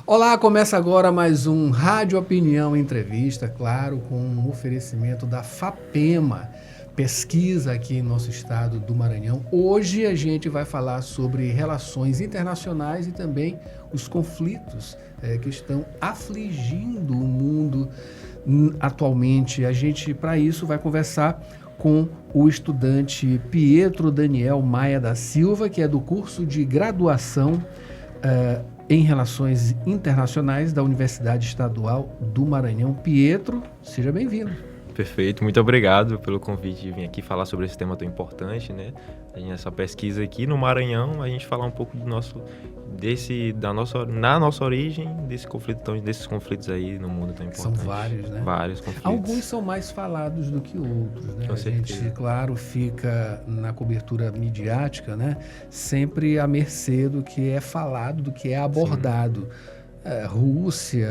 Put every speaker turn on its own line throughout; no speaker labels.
Olá, começa agora mais um Rádio Opinião Entrevista, claro, com um oferecimento da FAPEMA, pesquisa aqui em nosso estado do Maranhão. Hoje a gente vai falar sobre relações internacionais e também os conflitos que estão afligindo o mundo atualmente. A gente, para isso, vai conversar com o estudante Pietro Daniel Maia da Silva, que é do curso de graduação em Relações Internacionais da Universidade Estadual do Maranhão. Pietro, seja bem-vindo.
Perfeito, muito obrigado pelo convite de vir aqui falar sobre esse tema tão importante, né? Essa pesquisa aqui no Maranhão, a gente falar um pouco na nossa origem, desses conflitos aí no mundo tão importante.
São vários, né?
Vários conflitos.
Alguns são mais falados do que outros, né?
Com certeza.
A gente, claro, fica na cobertura midiática, né? Sempre à mercê do que é falado, do que é abordado. Sim. Rússia,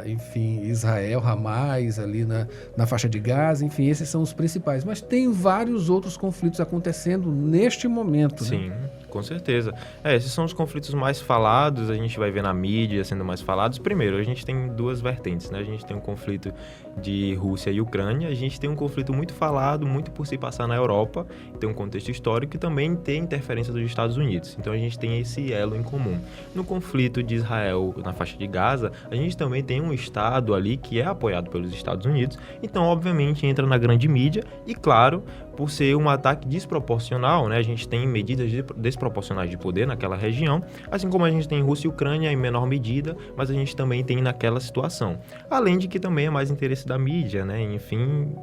enfim, Israel, Hamas, ali na faixa de Gaza, enfim, esses são os principais. Mas tem vários outros conflitos acontecendo neste momento, né?
Sim, com certeza. Esses são os conflitos mais falados, a gente vai ver na mídia sendo mais falados. Primeiro, a gente tem duas vertentes, né? A gente tem um conflito de Rússia e Ucrânia, a gente tem um conflito muito falado, muito por se passar na Europa, tem um contexto histórico e também tem interferência dos Estados Unidos. Então a gente tem esse elo em comum. No conflito de Israel na faixa de Gaza, a gente também tem um Estado ali que é apoiado pelos Estados Unidos, então obviamente entra na grande mídia e, claro, por ser um ataque desproporcional, né, a gente tem medidas desproporcionais de poder naquela região, assim como a gente tem Rússia e Ucrânia em menor medida, mas a gente também tem naquela situação. Além de que também é mais interesse da mídia, né, enfim,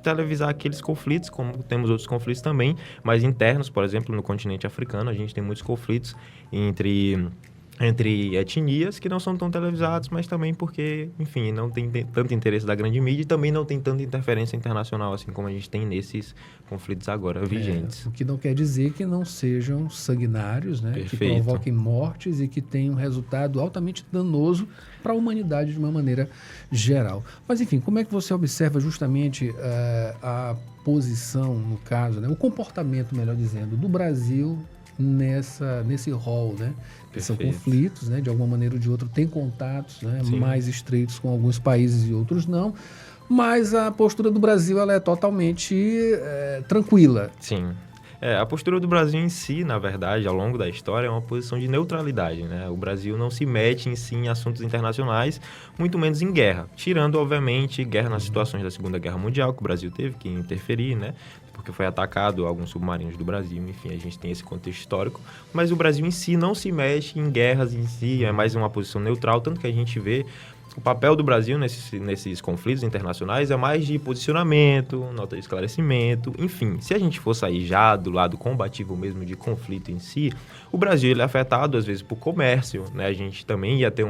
televisar aqueles conflitos, como temos outros conflitos também, mais internos, por exemplo, no continente africano, a gente tem muitos conflitos entre etnias que não são tão televisados, mas também porque, enfim, não tem tanto interesse da grande mídia e também não tem tanta interferência internacional, assim como a gente tem nesses conflitos agora vigentes.
O que não quer dizer que não sejam sanguinários, né?
Perfeito.
Que provoquem mortes e que tenham um resultado altamente danoso para a humanidade de uma maneira geral. Mas, enfim, como é que você observa justamente a posição, no caso, né? O comportamento, melhor dizendo, do Brasil nesse rol, né? Que são conflitos, né? De alguma maneira ou de outra tem contatos, né? Mais estreitos com alguns países e outros não, mas a postura do Brasil ela é totalmente tranquila.
Sim. A postura do Brasil em si, na verdade, ao longo da história, é uma posição de neutralidade, né? O Brasil não se mete em si em assuntos internacionais, muito menos em guerra. Tirando, obviamente, guerra nas situações da Segunda Guerra Mundial, que o Brasil teve que interferir, né? Porque foi atacado alguns submarinos do Brasil, enfim, a gente tem esse contexto histórico. Mas o Brasil em si não se mexe em guerras em si, é mais uma posição neutral, tanto que a gente vê o papel do Brasil nesses conflitos internacionais é mais de posicionamento, nota de esclarecimento, enfim. Se a gente for sair já do lado combativo mesmo de conflito em si, o Brasil ele é afetado às vezes por comércio, né? A gente também ia ter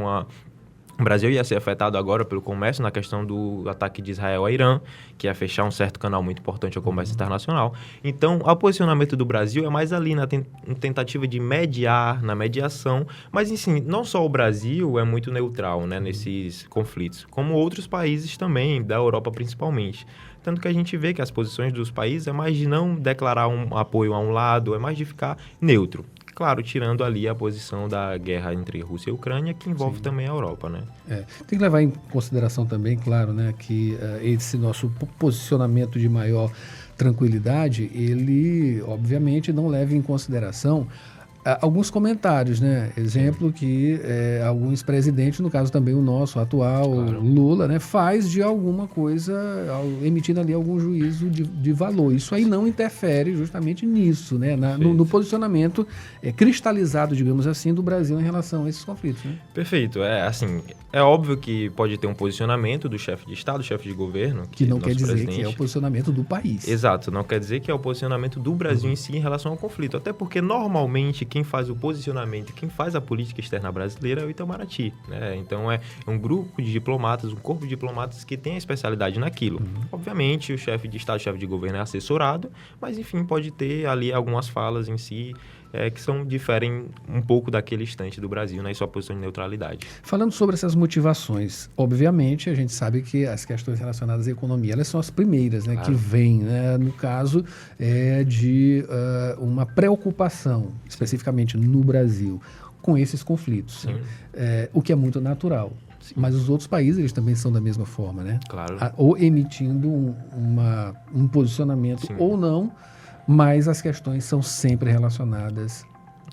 O Brasil ia ser afetado agora pelo comércio na questão do ataque de Israel a Irã, que ia fechar um certo canal muito importante ao comércio internacional. Então, o posicionamento do Brasil é mais ali na tentativa de mediar, na mediação, mas, enfim, não só o Brasil é muito neutral, né, nesses conflitos, como outros países também, da Europa principalmente. Tanto que a gente vê que as posições dos países é mais de não declarar um apoio a um lado, é mais de ficar neutro. Claro, tirando ali a posição da guerra entre Rússia e Ucrânia, que envolve também a Europa, né?
Tem que levar em consideração também, claro, né, que esse nosso posicionamento de maior tranquilidade, ele, obviamente, não leva em consideração alguns comentários, né? Exemplo que alguns presidentes, no caso também o nosso atual, claro, Lula, né, faz de alguma coisa, emitindo ali algum juízo de valor. Isso aí não interfere justamente nisso, né? No posicionamento cristalizado, digamos assim, do Brasil em relação a esses conflitos, né?
Perfeito. É óbvio que pode ter um posicionamento do chefe de Estado, chefe de governo.
Que não quer dizer que é o posicionamento do país.
Exato, não quer dizer que é o posicionamento do Brasil em si em relação ao conflito. Até porque, normalmente, quem faz o posicionamento, quem faz a política externa brasileira é o Itamaraty, né? Então, é um grupo de diplomatas, um corpo de diplomatas que tem a especialidade naquilo. Obviamente, o chefe de Estado, o chefe de governo é assessorado, mas, enfim, pode ter ali algumas falas em si que diferem um pouco daquele instante do Brasil, né, em sua posição de neutralidade.
Falando sobre essas motivações, obviamente a gente sabe que as questões relacionadas à economia, elas são as primeiras, né, claro, que vêm, né, no caso de uma preocupação, especificamente no Brasil. com esses conflitos, o que é muito natural. Sim. Mas os outros países, eles também são da mesma forma, né?
Claro.
Ou emitindo um posicionamento, sim, ou não, mas as questões são sempre relacionadas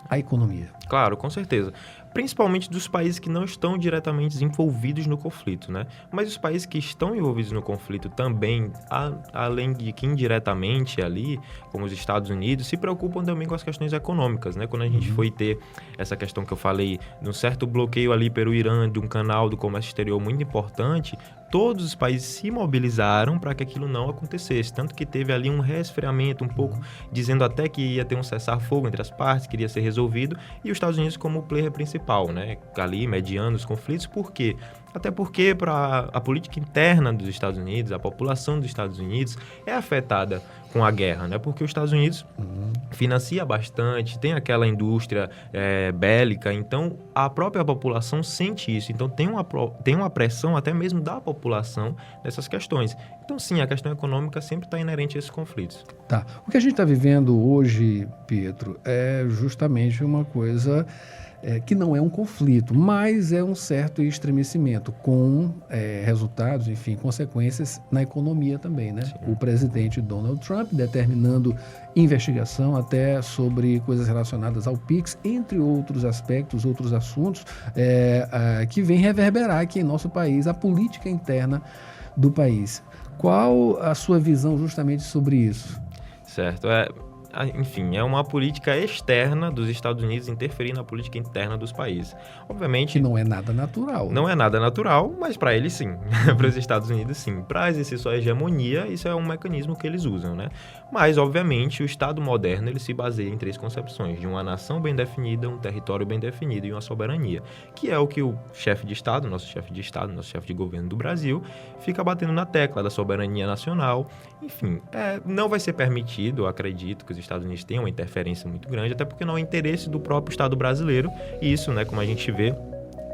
à economia.
Claro, com certeza. Principalmente dos países que não estão diretamente envolvidos no conflito, né? Mas os países que estão envolvidos no conflito também, além de que indiretamente ali, como os Estados Unidos, se preocupam também com as questões econômicas, né? Quando a gente foi ter essa questão que eu falei, de um certo bloqueio ali pelo Irã, de um canal do comércio exterior muito importante, todos os países se mobilizaram para que aquilo não acontecesse. Tanto que teve ali um resfriamento um pouco, dizendo até que ia ter um cessar-fogo entre as partes, que iria ser resolvido, e os Estados Unidos como player principal, né? Ali mediando os conflitos. Por quê? Até porque para a política interna dos Estados Unidos, a população dos Estados Unidos é afetada com a guerra, né? Porque os Estados Unidos financia bastante, tem aquela indústria bélica, então a própria população sente isso. Então tem uma pressão até mesmo da população nessas questões. Então sim, a questão econômica sempre está inerente a esses conflitos.
Tá. O que a gente está vivendo hoje, Pietro, é justamente uma coisa que não é um conflito, mas é um certo estremecimento com resultados, enfim, consequências na economia também, né? Sim. O presidente Donald Trump determinando investigação até sobre coisas relacionadas ao PIX, entre outros aspectos, outros assuntos que vem reverberar aqui em nosso país, a política interna do país. Qual a sua visão justamente sobre isso?
Certo, enfim, é uma política externa dos Estados Unidos interferir na política interna dos países. Obviamente...
Que não é nada natural.
Não é nada natural, mas para eles sim. Para os Estados Unidos sim. Para exercer sua hegemonia, isso é um mecanismo que eles usam, né? Mas, obviamente, o Estado moderno ele se baseia em 3 concepções. De uma nação bem definida, um território bem definido e uma soberania. Que é o que o chefe de Estado, nosso chefe de governo do Brasil, fica batendo na tecla da soberania nacional. Enfim, não vai ser permitido, eu acredito, que os Estados Unidos tenham uma interferência muito grande, até porque não é interesse do próprio Estado brasileiro. E isso, né, como a gente vê,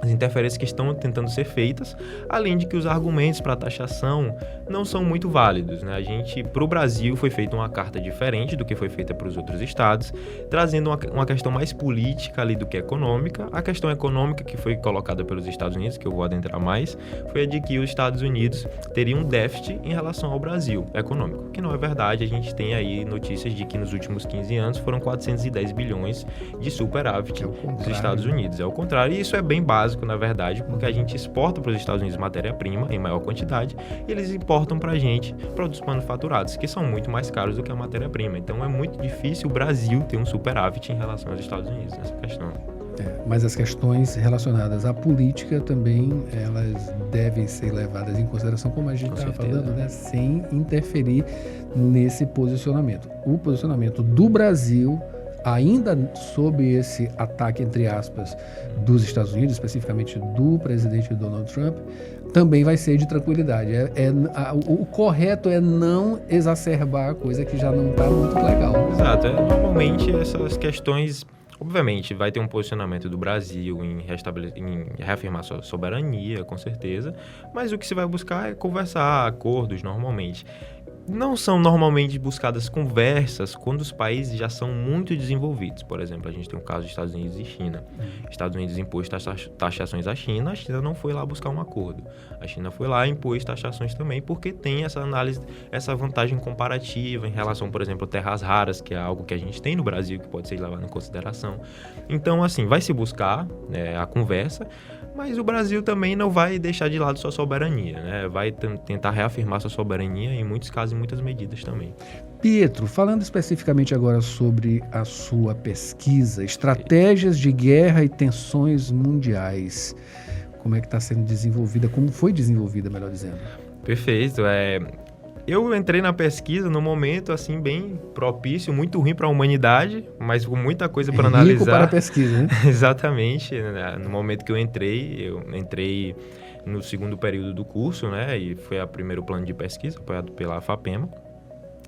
as interferências que estão tentando ser feitas, além de que os argumentos para a taxação não são muito válidos, né? Para o Brasil, foi feita uma carta diferente do que foi feita para os outros estados, trazendo uma questão mais política ali do que econômica. A questão econômica que foi colocada pelos Estados Unidos, que eu vou adentrar mais, foi a de que os Estados Unidos teriam um déficit em relação ao Brasil econômico, que não é verdade. A gente tem aí notícias de que nos últimos 15 anos foram 410 bilhões de superávit dos Estados Unidos. É o contrário, e isso é bem básico, na verdade, porque a gente exporta para os Estados Unidos matéria-prima em maior quantidade e eles importam para a gente produtos manufaturados, que são muito mais caros do que a matéria-prima. Então é muito difícil o Brasil ter um superávit em relação aos Estados Unidos nessa questão.
Mas as questões relacionadas à política também, elas devem ser levadas em consideração, como a gente estava falando, né? Sem interferir nesse posicionamento. O posicionamento do Brasil, ainda sob esse ataque, entre aspas, dos Estados Unidos, especificamente do presidente Donald Trump, também vai ser de tranquilidade. O correto é não exacerbar a coisa que já não está muito legal.
Exato. Normalmente essas questões... Obviamente, vai ter um posicionamento do Brasil em reafirmar sua soberania, com certeza, mas o que se vai buscar é conversar, acordos, normalmente. Não são normalmente buscadas conversas quando os países já são muito desenvolvidos. Por exemplo, a gente tem o caso dos Estados Unidos e China. Estados Unidos impôs taxações à China, a China não foi lá buscar um acordo. A China foi lá e impôs taxações também porque tem essa análise, essa vantagem comparativa em relação, por exemplo, a terras raras, que é algo que a gente tem no Brasil que pode ser levado em consideração. Então, assim, vai se buscar a conversa, mas o Brasil também não vai deixar de lado sua soberania, né? Vai tentar reafirmar sua soberania em muitos casos e muitas medidas também.
Pietro, falando especificamente agora sobre a sua pesquisa, estratégias de guerra e tensões mundiais, como é que está sendo desenvolvida, como foi desenvolvida, melhor dizendo?
Perfeito, Eu entrei na pesquisa num momento assim bem propício, muito ruim para a humanidade, mas com muita coisa para analisar.
Rico para a pesquisa, né?
Exatamente. No momento que eu entrei no segundo período do curso, né? E foi o primeiro plano de pesquisa, apoiado pela FAPEMA.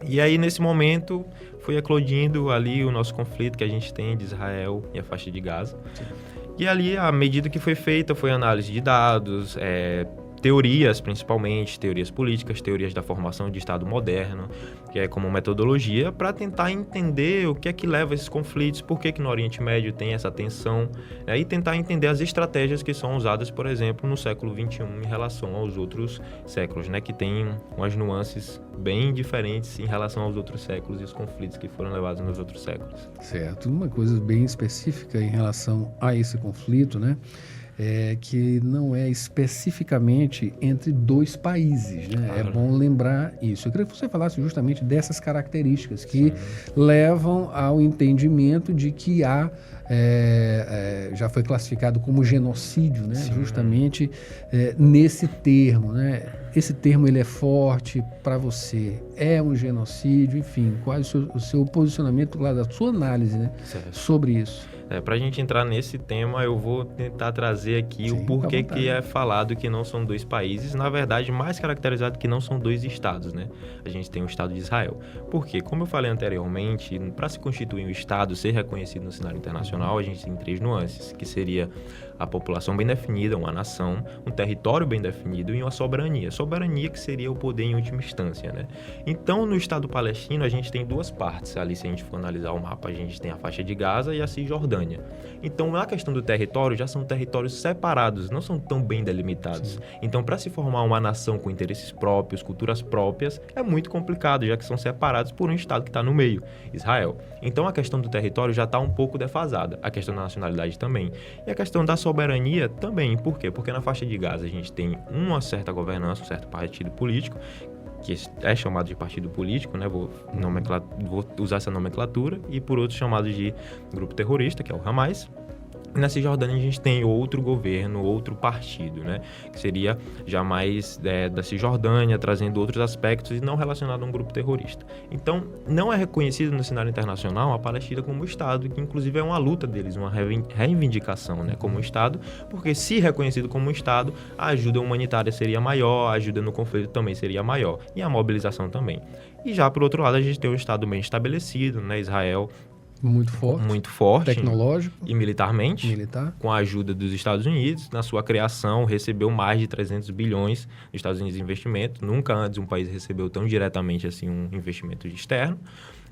E aí, nesse momento, foi eclodindo ali o nosso conflito que a gente tem de Israel e a faixa de Gaza. Sim. E ali, a medida que foi feita foi análise de dados, teorias, principalmente, teorias políticas, teorias da formação de Estado moderno, que é como metodologia, para tentar entender o que é que leva a esses conflitos, por que no Oriente Médio tem essa tensão, e tentar entender as estratégias que são usadas, por exemplo, no século XXI em relação aos outros séculos, né, que tem umas nuances bem diferentes em relação aos outros séculos e os conflitos que foram levados nos outros séculos.
Certo. Uma coisa bem específica em relação a esse conflito, né? É que não é especificamente entre dois países, né? Claro. É bom lembrar isso. Eu queria que você falasse justamente dessas características que levam ao entendimento de que há, já foi classificado como genocídio, né? Justamente nesse termo, né? Esse termo ele é forte para você, é um genocídio, enfim, qual é o seu posicionamento, lá da sua análise, né? Sobre isso?
Para a gente entrar nesse tema, eu vou tentar trazer aqui o porquê que é falado que não são dois países, na verdade, mais caracterizado que não são dois estados, né? A gente tem o Estado de Israel. Por quê? Como eu falei anteriormente, para se constituir um Estado, ser reconhecido no cenário internacional, a gente tem 3 nuances, que seria a população bem definida, uma nação, um território bem definido e uma soberania. Soberania que seria o poder em última instância, né? Então, no Estado palestino, a gente tem 2 partes. Ali, se a gente for analisar o mapa, a gente tem a faixa de Gaza e a Cisjordânia. Então, na questão do território, já são territórios separados, não são tão bem delimitados. Sim. Então, para se formar uma nação com interesses próprios, culturas próprias, é muito complicado, já que são separados por um Estado que está no meio, Israel. Então, a questão do território já está um pouco defasada, a questão da nacionalidade também. E a questão da soberania também. Por quê? Porque na faixa de Gaza a gente tem uma certa governança, um certo partido político, que é chamado de partido político, né? Vou usar essa nomenclatura, e por outros chamados de grupo terrorista, que é o Hamas. E na Cisjordânia a gente tem outro governo, outro partido, né? Que seria já mais da Cisjordânia, trazendo outros aspectos e não relacionado a um grupo terrorista. Então, não é reconhecido no cenário internacional a Palestina como Estado, que inclusive é uma luta deles, uma reivindicação, né? Como Estado, porque se reconhecido como Estado, a ajuda humanitária seria maior, a ajuda no conflito também seria maior, e a mobilização também. E já, por outro lado, a gente tem um Estado bem estabelecido, né? Israel, muito forte
tecnológico
e militarmente, com a ajuda dos Estados Unidos. Na sua criação, recebeu mais de 300 bilhões dos Estados Unidos de investimento. Nunca antes um país recebeu tão diretamente assim um investimento externo.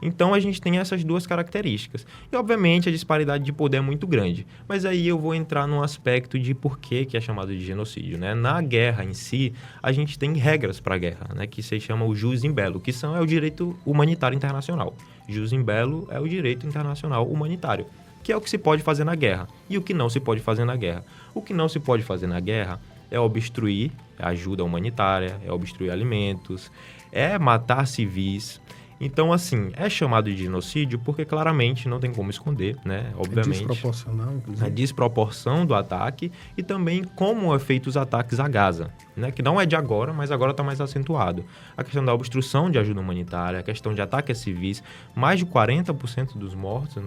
Então, a gente tem essas 2 características. E, obviamente, a disparidade de poder é muito grande. Mas aí eu vou entrar num aspecto de por que é chamado de genocídio, né? Na guerra em si, a gente tem regras para a guerra, né? Que se chama o jus in bello, que é o direito humanitário internacional. Jus in bello é o direito internacional humanitário, que é o que se pode fazer na guerra e o que não se pode fazer na guerra. O que não se pode fazer na guerra é obstruir a ajuda humanitária, é obstruir alimentos, é matar civis. Então, assim, é chamado de genocídio porque claramente não tem como esconder, né? Obviamente.
É desproporcional, inclusive.
A desproporção do ataque e também como é feito os ataques a Gaza, né? Que não é de agora, mas agora está mais acentuado. A questão da obstrução de ajuda humanitária, a questão de ataque a civis. Mais de 40% dos mortos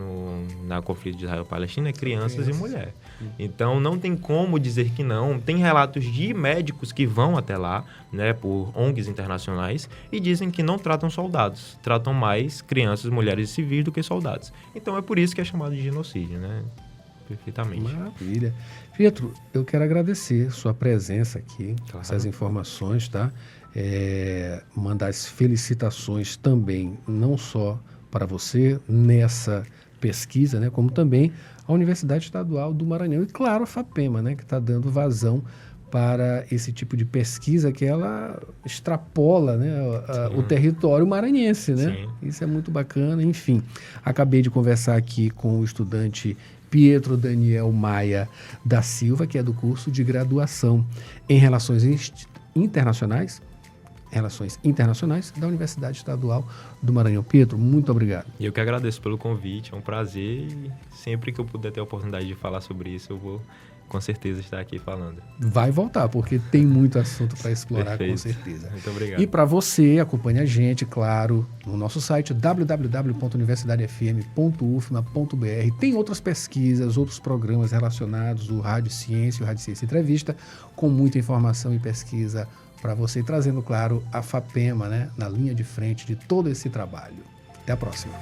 na conflito de Israel-Palestina é crianças e mulher. Então, não tem como dizer que não. Tem relatos de médicos que vão até lá, né? Por ONGs internacionais e dizem que não tratam soldados. Tratam mais crianças, mulheres e civis do que soldados. Então, é por isso que é chamado de genocídio, né? Perfeitamente.
Maravilha. Pietro, eu quero agradecer sua presença aqui, essas informações, tá? Mandar as felicitações também, não só para você nessa pesquisa, né? Como também a Universidade Estadual do Maranhão e, claro, a FAPEMA, né? Que está dando vazão para esse tipo de pesquisa que ela extrapola, né, o território maranhense, né? Sim. Isso é muito bacana. Enfim, acabei de conversar aqui com o estudante Pietro Daniel Maia da Silva, que é do curso de graduação em Relações Internacionais da Universidade Estadual do Maranhão. Pietro, muito obrigado.
E eu que agradeço pelo convite, é um prazer e sempre que eu puder ter a oportunidade de falar sobre isso, eu vou com certeza estar aqui falando.
Vai voltar, porque tem muito assunto para explorar. Perfeito. Com certeza.
Muito obrigado.
E para você, acompanhe a gente, claro, no nosso site www.universidadefm.ufma.br. Tem outras pesquisas, outros programas relacionados ao Rádio Ciência, o Rádio Ciência Entrevista, com muita informação e pesquisa para você, trazendo, claro, a FAPEMA, né, na linha de frente de todo esse trabalho. Até a próxima.